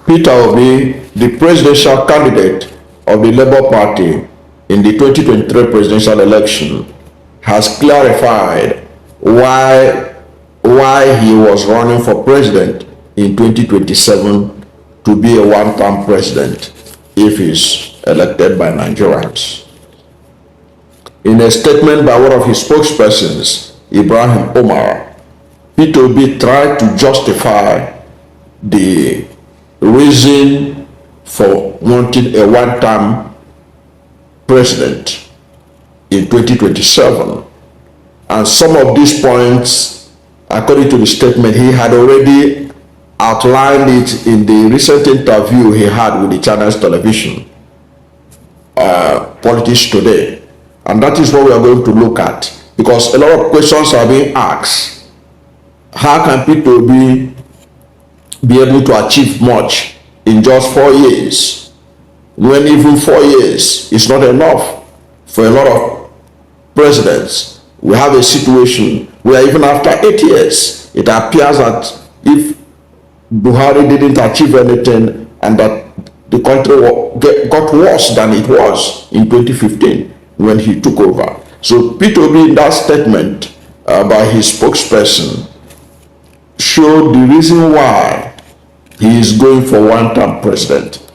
Peter Obi, the presidential candidate of the Labour Party in the 2023 presidential election, has clarified why he was running for president in 2027 to be a one-term president if he's elected by Nigerians. In a statement by one of his spokespersons, Ibrahim Omar, Peter Obi tried to justify the reason for wanting a one-term president in 2027. And some of these points, according to the statement, he had already outlined it in the recent interview he had with the Channels Television, Politics Today. And that is what we are going to look at, because a lot of questions are being asked. How can Peter Obi be able to achieve much in just 4 years, when even 4 years is not enough for a lot of presidents? We have a situation where even after 8 years, it appears that if Buhari didn't achieve anything and that the country got worse than it was in 2015 when he took over. So Peter Obi, in that statement by his spokesperson, showed the reason why he is going for one-term president.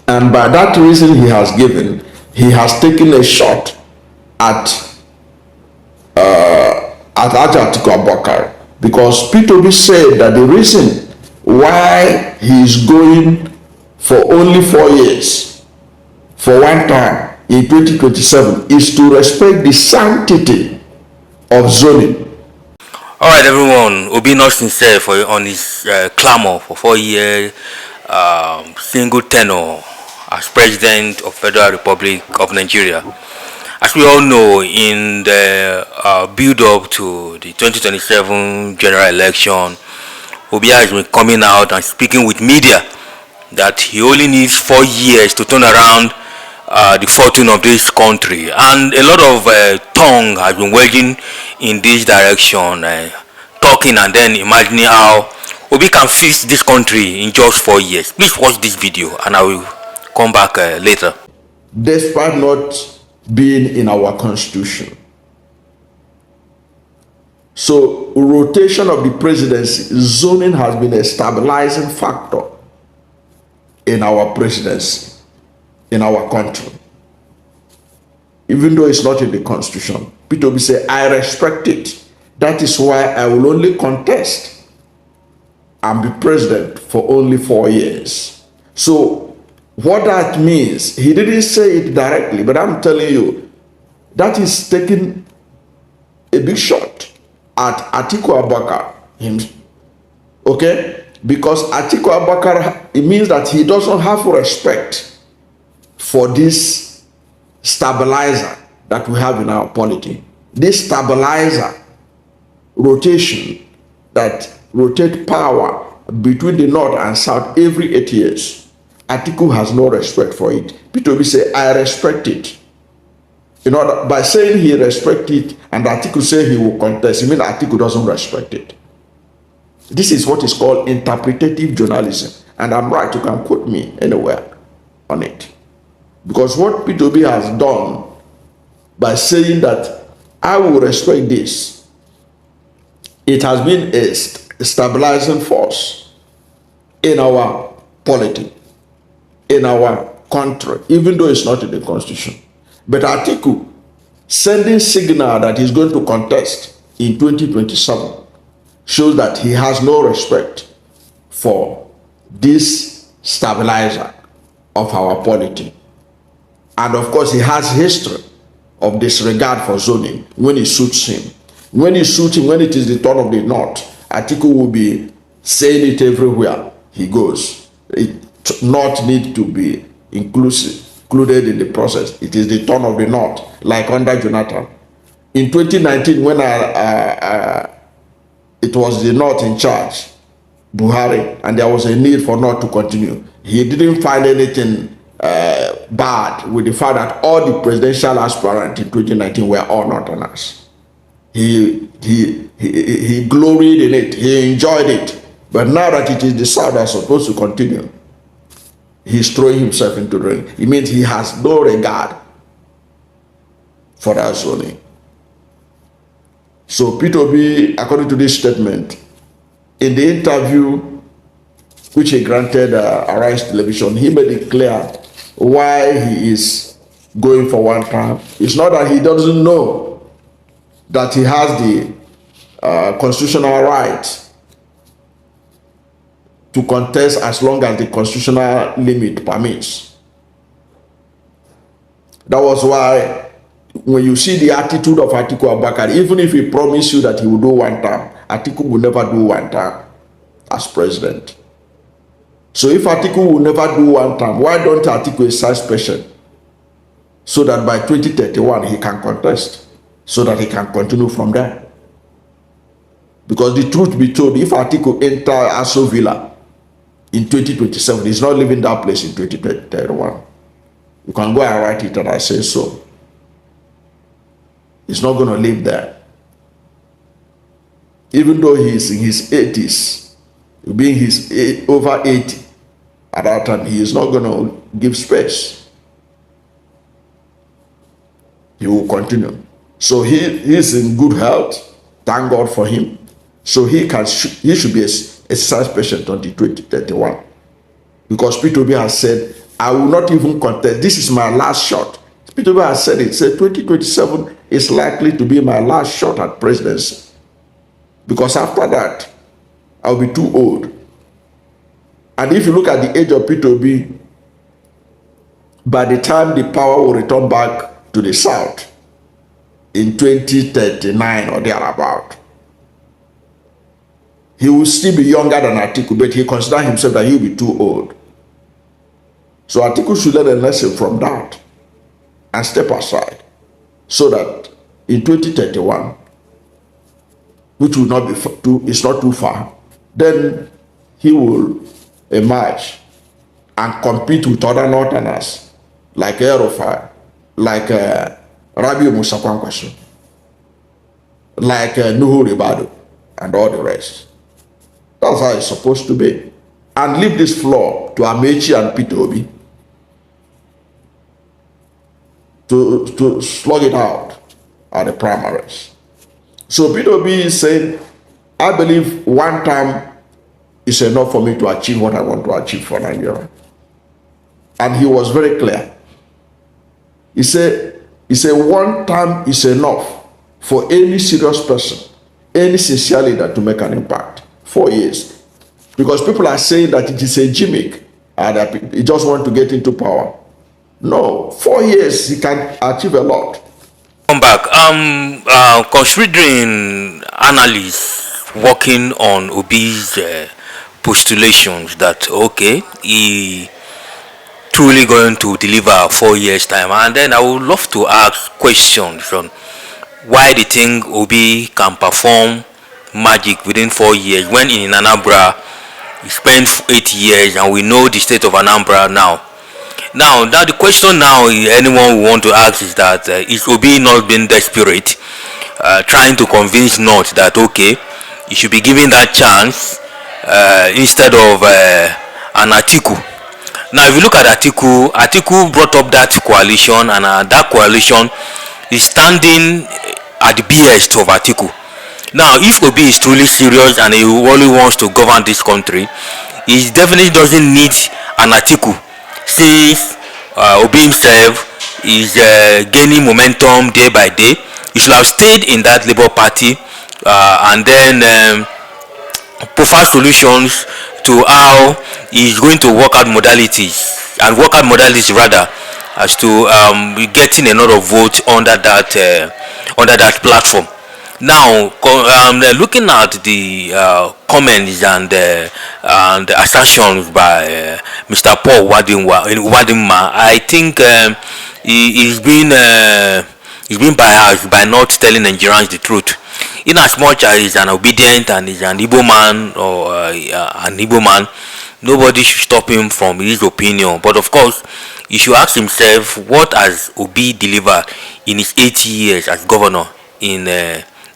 And by that reason he has given, he has taken a shot at Atiku Abubakar, because Peter Obi said that the reason why he is going for only 4 years, for one time in 2027, is to respect the sanctity of zoning. All right, everyone. Obi not sincere on his clamor for 4 years, single tenure as president of Federal Republic of Nigeria. As we all know, in the build-up to the 2027 general election, Obi has been coming out and speaking with media that he only needs 4 years to turn around the fortune of this country, and a lot of tongue has been waging in this direction, talking and then imagining how Obi can fix this country in just 4 years. Please watch this video and I will come back later. Despite not being in our constitution, so rotation of the presidency, zoning has been a stabilizing factor in our presidency, in our country, even though it's not in the constitution. Peter Obi say, I respect it. That is why I will only contest and be president for only 4 years. So what that means, he didn't say it directly, but I'm telling you, that is taking a big shot at Atiku Abubakar himself. Okay? Because Atiku Abubakar, it means that he doesn't have respect for this stabilizer that we have in our polity. This stabilizer rotation that rotate power between the north and south every 8 years. Atiku has no respect for it. Peter Obi say, I respect it. You know, by saying he respect it and Atiku say he will contest, it means Atiku doesn't respect it. This is what is called interpretative journalism. And I'm right, you can quote me anywhere on it. Because what Peter Obi has done by saying that I will respect this, it has been a stabilizing force in our polity, in our country, even though it's not in the constitution. But Atiku sending signal that he's going to contest in 2027 shows that he has no respect for this stabilizer of our polity. And of course, he has history of disregard for zoning when it suits him. When it suits him, when it is the turn of the north, Atiku will be saying it everywhere he goes. It not need to be included in the process. It is the turn of the north, like under Jonathan. In 2019, when it was the north in charge, Buhari, and there was a need for north to continue, he didn't find anything bad with the fact that all the presidential aspirants in 2019 were all northerners. He gloried in it. He enjoyed it. But now that it is the south that's supposed to continue, he's throwing himself into the ring. It means he has no regard for that zoning. So Peter Obi, according to this statement, in the interview which he granted Arise Television, he made it clear why he is going for one term. It's not that he doesn't know that he has the constitutional right to contest as long as the constitutional limit permits. That was why when you see the attitude of Atiku Abubakar, even if he promised you that he will do one term, Atiku will never do one term as president. So if Atiku will never do one term, why don't Atiku exercise patience so that by 2031 he can contest, so that he can continue from there? Because the truth be told, if Atiku enter Aso Villa in 2027, he's not leaving that place in 2031. You can go and write it and I say so. He's not going to live there. Even though he's in his 80s, being over 80 at that time, he is not going to give space. He will continue. So he's in good health. Thank God for him. So he should be exercise patient until 2031. Because Peter Obi has said, I will not even contest. This is my last shot. Peter Obi has said it. Said 2027 is likely to be my last shot at presidency. Because after that, I'll be too old. And if you look at the age of Peter Obi, by the time the power will return back to the South in 2039 or thereabout, he will still be younger than Atiku, but he considers himself that he will be too old. So Atiku should learn a lesson from that and step aside, so that in 2031, which will not be is not too far, then he will emerge and compete with other Northerners like El-Rufai, like Rabiu Musa Kwankwaso, like Nuhu Ribadu, and all the rest. That's how it's supposed to be. And leave this floor to Amechi and Peter Obi to slug it out at the primaries. So Peter Obi is saying, I believe one time is enough for me to achieve what I want to achieve for Nigeria. And he was very clear. He said one time is enough for any serious person, any sincere leader to make an impact. 4 years. Because people are saying that it is a gimmick and that he just want to get into power. No, 4 years he can achieve a lot. Come back. Considering analysts working on Obi's postulations that okay, he truly going to deliver 4 years time, and then I would love to ask questions on why they think Obi can perform magic within 4 years when in Anambra he spent 8 years and we know the state of Anambra now. Now the question now anyone will want to ask is that is Obi not being desperate, trying to convince North that okay, you should be given that chance instead of an Atiku. Now if you look at Atiku brought up that coalition, and that coalition is standing at the behest of Atiku. Now if Obi is truly serious and he only wants to govern this country, he definitely doesn't need an Atiku, since Obi himself is gaining momentum day by day. He should have stayed in that Labour Party and then provide solutions to how he's going to work out modalities rather, as to getting a lot of votes under that platform. Now looking at the comments and assertions by Mr. Paul Wadimma, I think he's been biased by not telling Nigerians the truth. In as much as he's an obedient and he's an Igbo man or an Igbo man, nobody should stop him from his opinion. But of course, he should ask himself, what has Obi delivered in his 80 years as governor in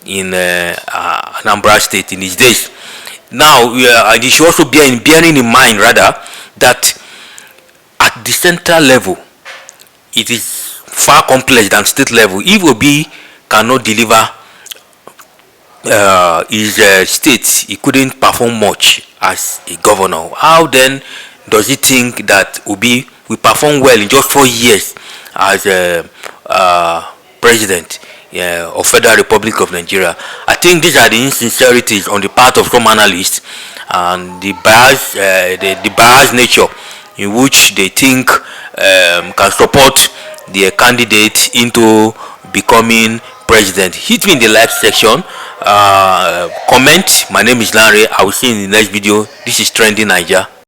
Anambra State in his days? Now, he should also bearing in mind rather that at the central level, it is far complex than state level. If Obi cannot deliver his state, he couldn't perform much as a governor. How then does he think that Obi will perform well in just 4 years as president of Federal Republic of Nigeria? I think these are the insincerities on the part of some analysts and the biased nature in which they think can support their candidate into becoming president. Hit me in the like section, comment. My name is Larry. I will see you in the next video. This is Trending Niger.